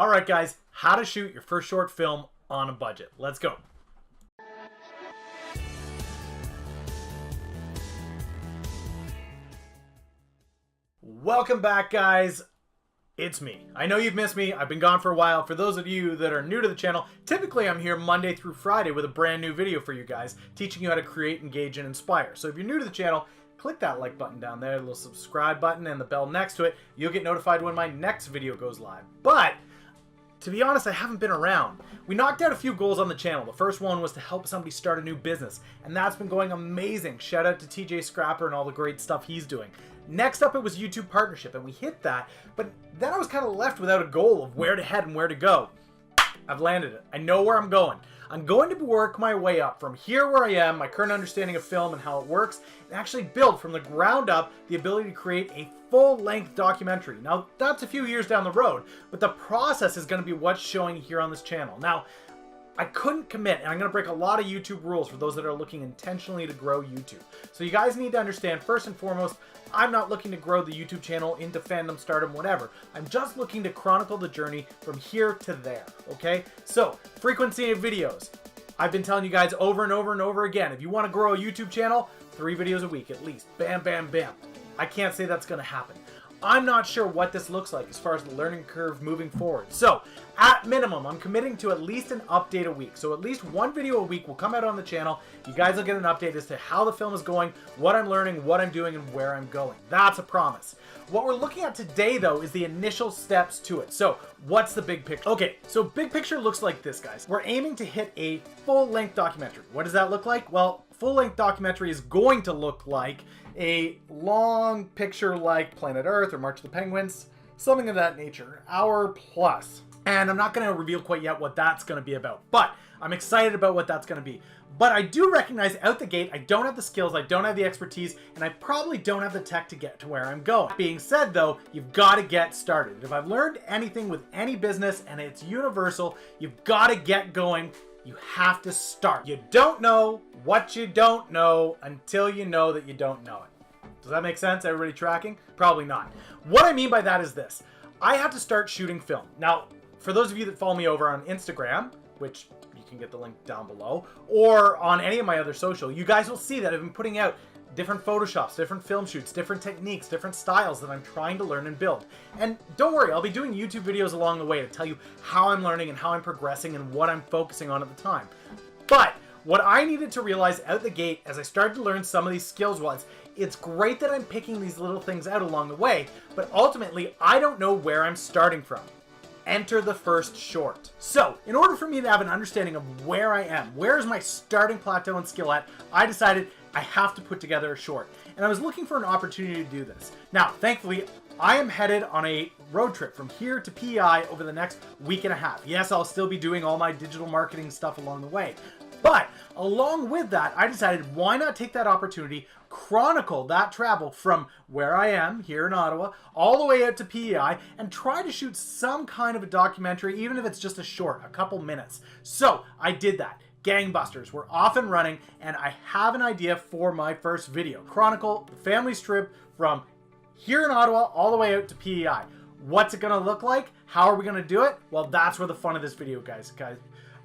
All right, guys, how to shoot your first short film on a budget. Let's go. Welcome back, guys. It's me. I know you've missed me. I've been gone for a while. For those of you that are new to the channel, typically I'm here Monday through Friday with a brand new video for you guys, teaching you how to create, engage, and inspire. So if you're new to the channel, click that like button down there, the little subscribe button, and the bell next to it. You'll get notified when my next video goes live. But to be honest, I haven't been around. We knocked out a few goals on the channel. The first one was to help somebody start a new business, and that's been going amazing. Shout out to TJ Scrapper and all the great stuff he's doing. Next up, it was YouTube partnership, and we hit that, but then I was kind of left without a goal of where to head and where to go. I've landed it. I know where I'm going. I'm going to work my way up from here where I am, my current understanding of film and how it works, and actually build from the ground up the ability to create a full-length documentary. Now, that's a few years down the road, but the process is going to be what's showing here on this channel. Now, I couldn't commit, and I'm going to break a lot of YouTube rules for those that are looking intentionally to grow YouTube. So you guys need to understand, first and foremost, I'm not looking to grow the YouTube channel into fandom, stardom, whatever. I'm just looking to chronicle the journey from here to there, okay? So, frequency of videos. I've been telling you guys over and over and over again, if you want to grow a YouTube channel, 3 videos a week at least. Bam, bam, bam. I can't say that's going to happen. I'm not sure what this looks like as far as the learning curve moving forward. So, at minimum, I'm committing to at least an update a week. So at least one video a week will come out on the channel. You guys will get an update as to how the film is going, what I'm learning, what I'm doing, and where I'm going. That's a promise. What we're looking at today, though, is the initial steps to it. So, what's the big picture? Okay, so big picture looks like this, guys. We're aiming to hit a full-length documentary. What does that look like? Well, full-length documentary is going to look like a long picture like Planet Earth or March of the Penguins, something of that nature, hour plus. And I'm not going to reveal quite yet what that's going to be about, but I'm excited about what that's going to be. But I do recognize out the gate, I don't have the skills, I don't have the expertise, and I probably don't have the tech to get to where I'm going. That being said, though, you've got to get started. If I've learned anything with any business, and it's universal, you've got to get going. You have to start. You don't know what you don't know until you know that you don't know it. Does that make sense? Everybody tracking? Probably not. What I mean by that is this. I have to start shooting film. Now, for those of you that follow me over on Instagram, which you can get the link down below, or on any of my other social, you guys will see that I've been putting out different Photoshops, different film shoots, different techniques, different styles that I'm trying to learn and build. And don't worry, I'll be doing YouTube videos along the way to tell you how I'm learning and how I'm progressing and what I'm focusing on at the time. But what I needed to realize out the gate as I started to learn some of these skills was, it's great that I'm picking these little things out along the way, but ultimately I don't know where I'm starting from. Enter the first short. So, in order for me to have an understanding of where I am, where is my starting plateau and skill at, I decided I have to put together a short. And I was looking for an opportunity to do this. Now, thankfully, I am headed on a road trip from here to PEI over the next week and a half. Yes, I'll still be doing all my digital marketing stuff along the way. But along with that, I decided why not take that opportunity, chronicle that travel from where I am here in Ottawa all the way out to PEI and try to shoot some kind of a documentary, even if it's just a short, a couple minutes. So I did that. Gangbusters, we're off and running, and I have an idea for my first video. Chronicle the family's trip from here in Ottawa all the way out to PEI. What's it gonna look like? How are we gonna do it? Well, that's where the fun of this video, guys.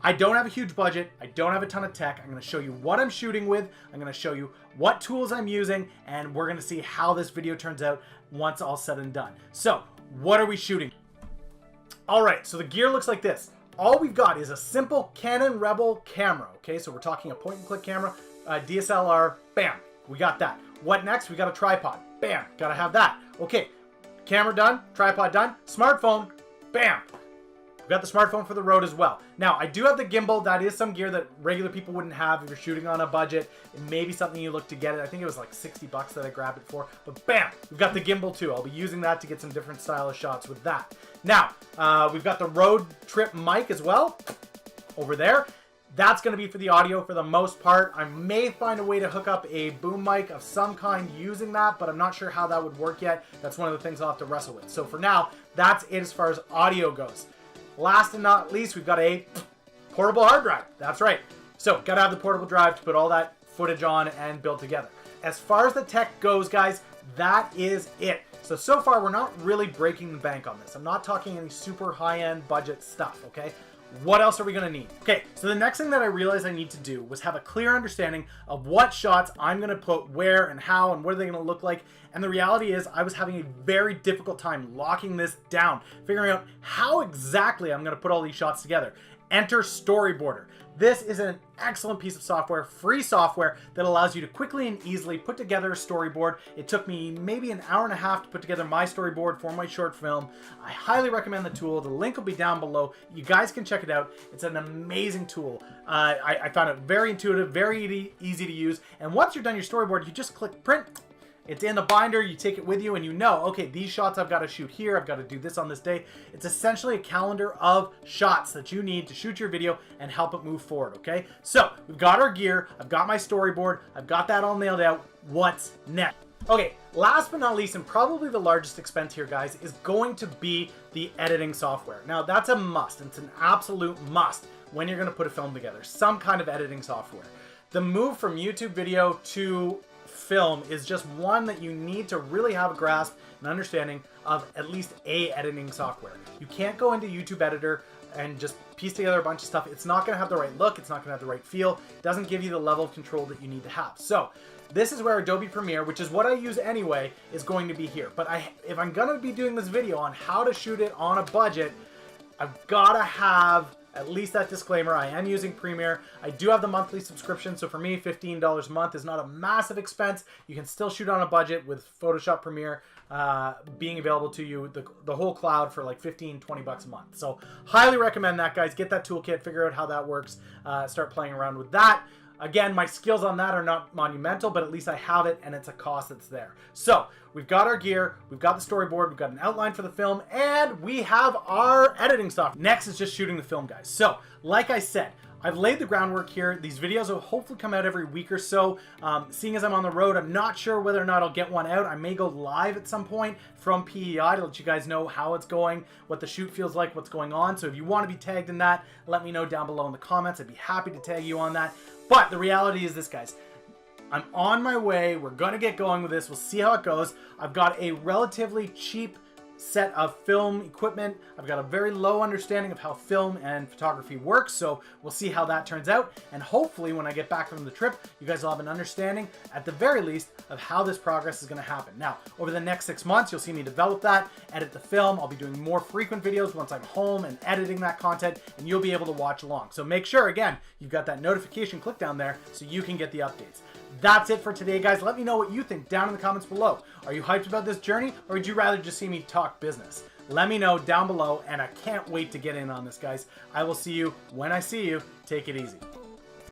I don't have a huge budget. I don't have a ton of tech. I'm going to show you what I'm shooting with. I'm going to show you what tools I'm using, and we're going to see how this video turns out once all said and done. So, what are we shooting? All right, so the gear looks like this. All we've got is a simple Canon Rebel camera, okay? So we're talking a point-and-click camera, DSLR, bam, we got that. What next? We got a tripod, bam, gotta have that. Okay, camera done, tripod done, smartphone, bam. We've got the smartphone for the road as well. Now, I do have the gimbal. That is some gear that regular people wouldn't have if you're shooting on a budget. It may be something you look to get it. I think it was like 60 bucks that I grabbed it for. But bam, we've got the gimbal too. I'll be using that to get some different style of shots with that. Now, we've got the road trip mic as well over there. That's going to be for the audio for the most part. I may find a way to hook up a boom mic of some kind using that, but I'm not sure how that would work yet. That's one of the things I'll have to wrestle with. So for now, that's it as far as audio goes. Last and not least, we've got a portable hard drive. That's right. So, gotta have the portable drive to put all that footage on and build together. As far as the tech goes, guys, that is it. So far, we're not really breaking the bank on this. I'm not talking any super high-end budget stuff, okay? What else are we gonna need? Okay, so the next thing that I realized I need to do was have a clear understanding of what shots I'm gonna put where and how and what are they gonna look like. And the reality is I was having a very difficult time locking this down, figuring out how exactly I'm gonna put all these shots together. Enter Storyboarder. This is an excellent piece of software, free software, that allows you to quickly and easily put together a storyboard. It took me maybe an hour and a half to put together my storyboard for my short film. I highly recommend the tool. The link will be down below. You guys can check it out. It's an amazing tool. I found it very intuitive, very easy to use. And once you're done your storyboard, you just click print. It's in the binder, you take it with you, and you know, okay, these shots I've got to shoot here, I've got to do this on this day. It's essentially a calendar of shots that you need to shoot your video and help it move forward, okay? So, we've got our gear, I've got my storyboard, I've got that all nailed out. What's next? Okay, last but not least, and probably the largest expense here, guys, is going to be the editing software. Now, that's a must. It's an absolute must when you're going to put a film together, some kind of editing software. The move from YouTube video to film is just one that you need to really have a grasp and understanding of at least a editing software. You can't go into YouTube Editor and just piece together a bunch of stuff. It's not going to have the right look. It's not going to have the right feel. It doesn't give you the level of control that you need to have. So this is where Adobe Premiere, which is what I use anyway, is going to be here. But if I'm going to be doing this video on how to shoot it on a budget, I've got to have at least that disclaimer. I am using Premiere. I do have the monthly subscription, so for me, $15 a month is not a massive expense. You can still shoot on a budget with Photoshop Premiere being available to you, the whole cloud for like 15, 20 bucks a month. So highly recommend that, guys. Get that toolkit, figure out how that works, start playing around with that. Again, my skills on that are not monumental, but at least I have it, and it's a cost that's there. So we've got our gear, we've got the storyboard, we've got an outline for the film, and we have our editing software. Next is just shooting the film, guys. So like I said, I've laid the groundwork here. These videos will hopefully come out every week or so. Seeing as I'm on the road, I'm not sure whether or not I'll get one out. I may go live at some point from PEI to let you guys know how it's going, what the shoot feels like, what's going on. So if you want to be tagged in that, let me know down below in the comments. I'd be happy to tag you on that. But the reality is this, guys. I'm on my way. We're going to get going with this. We'll see how it goes. I've got a relatively cheap set of film equipment. I've got a very low understanding of how film and photography works, so we'll see how that turns out. And hopefully when I get back from the trip, you guys will have an understanding, at the very least, of how this progress is going to happen. Now, over the next 6 months, you'll see me develop that, edit the film. I'll be doing more frequent videos once I'm home and editing that content, and you'll be able to watch along. So make sure, again, you've got that notification click down there so you can get the updates. That's it for today, guys. Let me know what you think down in the comments below. Are you hyped about this journey, or would you rather just see me talk business? Let me know down below, and I can't wait to get in on this, guys. I will see you when I see you. Take it easy.